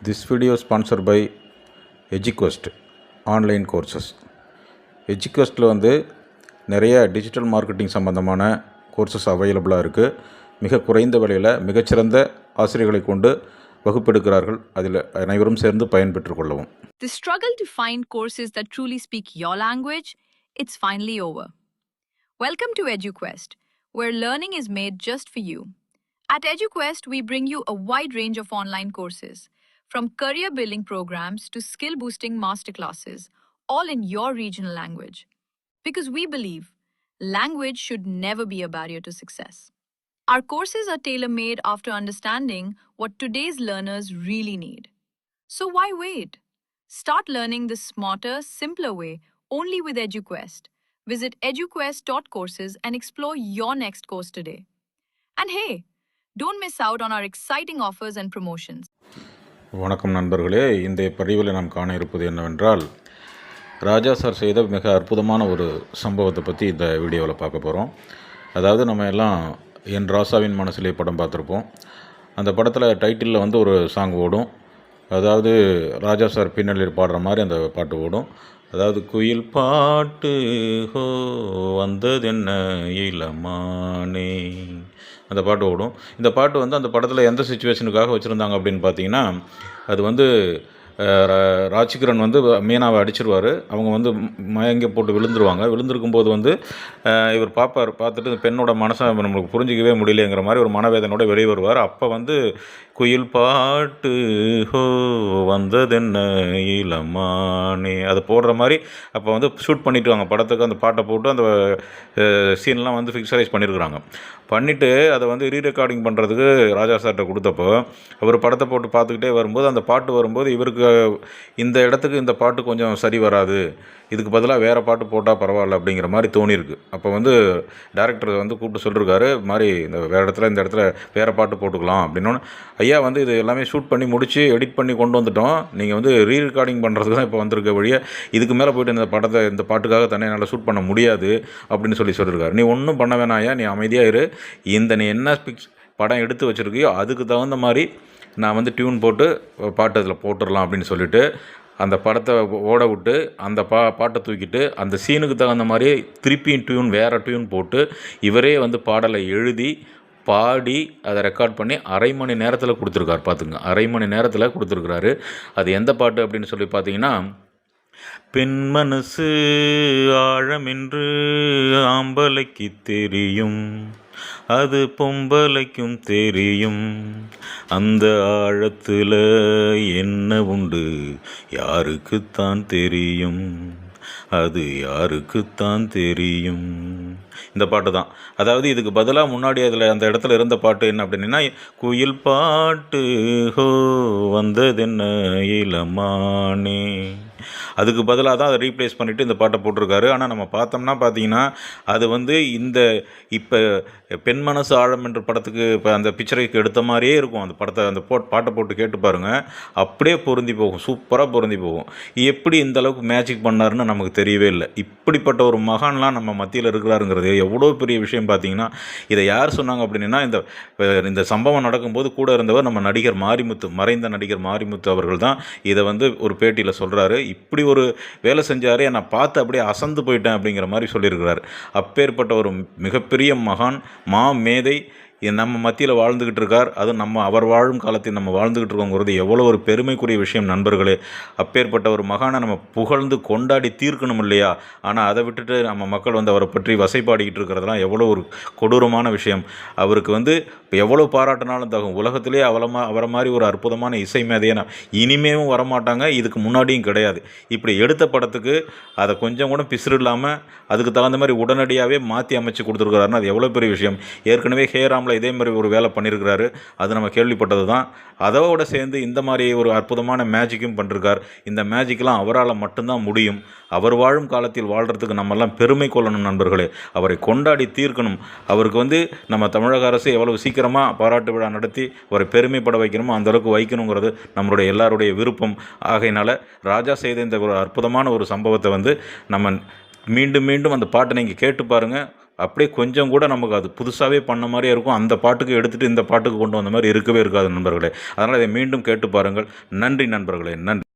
This video is sponsored by EduQuest online courses. EduQuestல நிறைய digital marketing சம்பந்தமான courses அவைலபிளாக இருக்குது. மிக குறைந்த விலையில் மிகச்சிறந்த ஆசிரியர்களை கொண்டு வகுப்பெடுக்கிறார்கள். அதில் அனைவரும் சேர்ந்து பயன்பெற்றுக் கொள்ளவும். The struggle to find courses that truly speak your language, it's finally over. Welcome to EduQuest, where learning is made just for you. At EduQuest, we bring you a wide range of online courses, from career building programs to skill boosting masterclasses, all in your regional language. Because we believe language should never be a barrier to success. Our courses are tailor made after understanding what today's learners really need. So why wait? Start learning the smarter, simpler way only with EduQuest. Visit eduquest.courses and explore your next course today. And hey, don't miss out on our exciting offers and promotions. வணக்கம் நண்பர்களே, இந்த பதிவில் நாம் காண இருப்பது என்னவென்றால், ராஜா sir செய்த மிக அற்புதமான ஒரு சம்பவத்தை பற்றி இந்த வீடியோவில் பார்க்க போகிறோம். அதாவது நம்ம எல்லாம் என் ராசாவின் மனசிலே படம் பார்த்துருப்போம். அந்த படத்தில் டைட்டிலில் ஒரு சாங் ஓடும். அதாவது ராஜா சார் பின்னணியில் பாடுற மாதிரி அந்த பாட்டு ஓடும். அதாவது குயில் பாட்டு ஹோ வந்ததென்ன இளமானே, அந்த பாட்டு ஓடும். இந்த பாட்டு அந்த படத்தில் எந்த சுச்சுவேஷனுக்காக வச்சுருந்தாங்க அப்படின்னு பார்த்தீங்கன்னா, அது ராஜ்கிரண் மீனாவை அடிச்சிருவார். அவங்க மயங்கி போட்டு விழுந்துருவாங்க. விழுந்திருக்கும்போது இவர் பார்த்துட்டு பெண்ணோட மனசை நம்மளுக்கு புரிஞ்சிக்கவே முடியலைங்கிற மாதிரி ஒரு மனவேதனோட வெளியே வருவார். அப்போ குயில் பாட்டு ஹோ வந்ததென்ன இளமானே அது போடுற மாதிரி அப்போ ஷூட் பண்ணிவிட்டு படத்துக்கு அந்த பாட்டை போட்டு அந்த சீன்லாம் ஃபிக்சரைஸ் பண்ணியிருக்கிறாங்க. பண்ணிவிட்டு அதை ரீ ரெக்கார்டிங் பண்ணுறதுக்கு ராஜா சார்கிட்ட கொடுத்தப்போ அவர் படத்தை போட்டு பார்த்துக்கிட்டே வரும்போது அந்த பாட்டு வரும்போது இவருக்கு இந்த இடத்துக்கு இந்த பாட்டு கொஞ்சம் சரி வராது, இதுக்கு பதிலாக வேறு பாட்டு போட்டால் பரவாயில்ல அப்படிங்கிற மாதிரி தோணியிருக்கு. அப்போ டேரக்டர் கூப்பிட்டு சொல்லியிருக்காரு, மாதிரி இந்த இந்த இடத்துல வேறு பாட்டு போட்டுக்கலாம் அப்படின்னோன்னு, ஐயா இது எல்லாமே ஷூட் பண்ணி முடித்து எடிட் பண்ணி கொண்டு வந்துட்டோம், நீங்கள் ரீ ரெக்கார்டிங் பண்ணுறதுக்கு தான் இப்போ வந்திருக்க வழியே, இதுக்கு மேலே போய்ட்டு இந்த பாட்டுக்காக தனியாக என்னால் ஷூட் பண்ண முடியாது அப்படின்னு சொல்லியிருக்காரு. நீ ஒன்றும் பண்ண வேணாம் ஐயா, நீ அமைதியாக இரு, நீ என்ன படம் எடுத்து வச்சுருக்கியோ அதுக்கு தகுந்த மாதிரி நான் டியூன் போட்டு பாட்டு அதில் போட்டுடலாம் அப்படின்னு சொல்லிவிட்டு அந்த படத்தை ஓட விட்டு அந்த பாட்டை தூக்கிட்டு அந்த சீனுக்கு தகுந்த மாதிரி திருப்பியும் வேறு டியூன் போட்டு இவரே பாடலை எழுதி பாடி அதை ரெக்கார்ட் பண்ணி அரை மணி நேரத்தில் கொடுத்துருக்காரு. பார்த்துங்க, அரை மணி நேரத்தில் கொடுத்துருக்குறாரு. அது எந்த பாட்டு அப்படின்னு சொல்லி பார்த்தீங்கன்னா, பெண் மனசு ஆழமென்று ஆம்பலைக்கு தெரியும், அது பொம்பளைக்கும் தெரியும், அந்த ஆழத்தில் என்ன உண்டு யாருக்குத்தான் தெரியும், அது யாருக்குத்தான் தெரியும். இந்த பாட்டு தான். அதாவது இதுக்கு பதிலாக முன்னாடி அதில் அந்த இடத்துல இருந்த பாட்டு என்ன அப்படின்னா, குயில் பாட்டு ஹோ வந்ததென்ன இளமானே, அதுக்கு பதிலாக தான் அதை ரீப்ளேஸ் பண்ணிவிட்டு இந்த பாட்டை போட்டிருக்காரு. ஆனால் நம்ம பார்த்தீங்கன்னா அது இந்த இப்போ பெண் மனசு ஆழம் என்ற படத்துக்கு இப்போ அந்த பிக்சரைக்கு எடுத்த மாதிரியே இருக்கும். அந்த படத்தை அந்த பாட்டை போட்டு கேட்டு பாருங்கள், அப்படியே பொருந்தி போகும், சூப்பராக பொருந்தி போகும். எப்படி இந்த அளவுக்கு மேஜிக் பண்ணாருன்னு நமக்கு தெரியவே இல்லை. இப்படிப்பட்ட ஒரு மகான்லாம் நம்ம மத்தியில் இருக்கிறாருங்கிறது எவ்வளோ பெரிய விஷயம். பார்த்தீங்கன்னா இதை யார் சொன்னாங்க அப்படின்னா, இந்த சம்பவம் நடக்கும்போது கூட இருந்தவர் நம்ம நடிகர் மாரிமுத்து, மறைந்த நடிகர் மாரிமுத்து அவர்கள் தான் இதை ஒரு பேட்டியில் சொல்கிறாரு. இப்படி ஒரு வேலை செஞ்சார், நான் பார்த்து அப்படியே அசந்து போயிட்டேன் அப்படிங்கிற மாதிரி சொல்லியிருக்கிறார். அப்பேற்பட்ட ஒரு மிகப்பெரிய மகான், மேதை நம்ம மத்தியில் வாழ்ந்துக்கிட்டு இருக்கார். அதுவும் அவர் வாழும் காலத்தில் நம்ம வாழ்ந்துக்கிட்டு இருக்கோங்கிறது எவ்வளோ ஒரு பெருமைக்குரிய விஷயம் நண்பர்களே. அப்பேற்பட்ட ஒரு மகானை நம்ம புகழ்ந்து கொண்டாடி தீர்க்கணும் இல்லையா? ஆனால் அதை விட்டுட்டு நம்ம மக்கள் அவரை பற்றி வசைப்பாடிக்கிட்டு இருக்கிறதெல்லாம் எவ்வளோ ஒரு கொடூரமான விஷயம். அவருக்கு எவ்வளோ பாராட்டினாலும் தகும். உலகத்திலே அவரை மாதிரி ஒரு அற்புதமான இசை மேதையை இனிமேவும் வரமாட்டாங்க, இதுக்கு முன்னாடியும் கிடையாது. இப்படி எடுத்த படத்துக்கு அதை கொஞ்சம் கூட பிசுறு இல்லாமல் அதுக்கு தகுந்த மாதிரி உடனடியாகவே மாற்றி அமைச்சு கொடுத்துருக்குறாருன்னா அது எவ்வளோ பெரிய விஷயம். ஏற்கனவே ஹேராம் இதே மாதிரி ஒரு வேலை பண்ணியிருக்கிறாரு, அது நம்ம கேள்விப்பட்டது தான். அதோடு சேர்ந்து இந்த மாதிரி ஒரு அற்புதமான மேஜிக்கும் பண்ணிருக்கார். இந்த மேஜிக்லாம் அவரால் மட்டும்தான் முடியும். அவர் வாழும் காலத்தில் வாழ்கிறதுக்கு நம்மெல்லாம் பெருமை கொள்ளணும் நண்பர்களே. அவரை கொண்டாடி தீர்க்கணும். அவருக்கு நம்ம தமிழக அரசு எவ்வளவு சீக்கிரமாக பாராட்டு விழா நடத்தி அவரை பெருமைப்பட வைக்கணுமோ அந்தளவுக்கு வைக்கணுங்கிறது நம்மளுடைய எல்லாருடைய விருப்பம். ஆகையினால ராஜா செய்த இந்த ஒரு அற்புதமான ஒரு சம்பவத்தை நம்ம மீண்டும் மீண்டும் அந்த பாட்டை நீங்கள் கேட்டு பாருங்கள். அப்படியே கொஞ்சம் கூட நமக்கு அது புதுசாகவே பண்ண மாதிரியே இருக்கும். அந்த பாட்டுக்கு எடுத்துகிட்டு இந்த பாட்டுக்கு கொண்டு வந்த மாதிரி இருக்கவே இருக்காது நண்பர்களே. அதனால் இதை மீண்டும் கேட்டு பாருங்கள். நன்றி நண்பர்களே, நன்றி.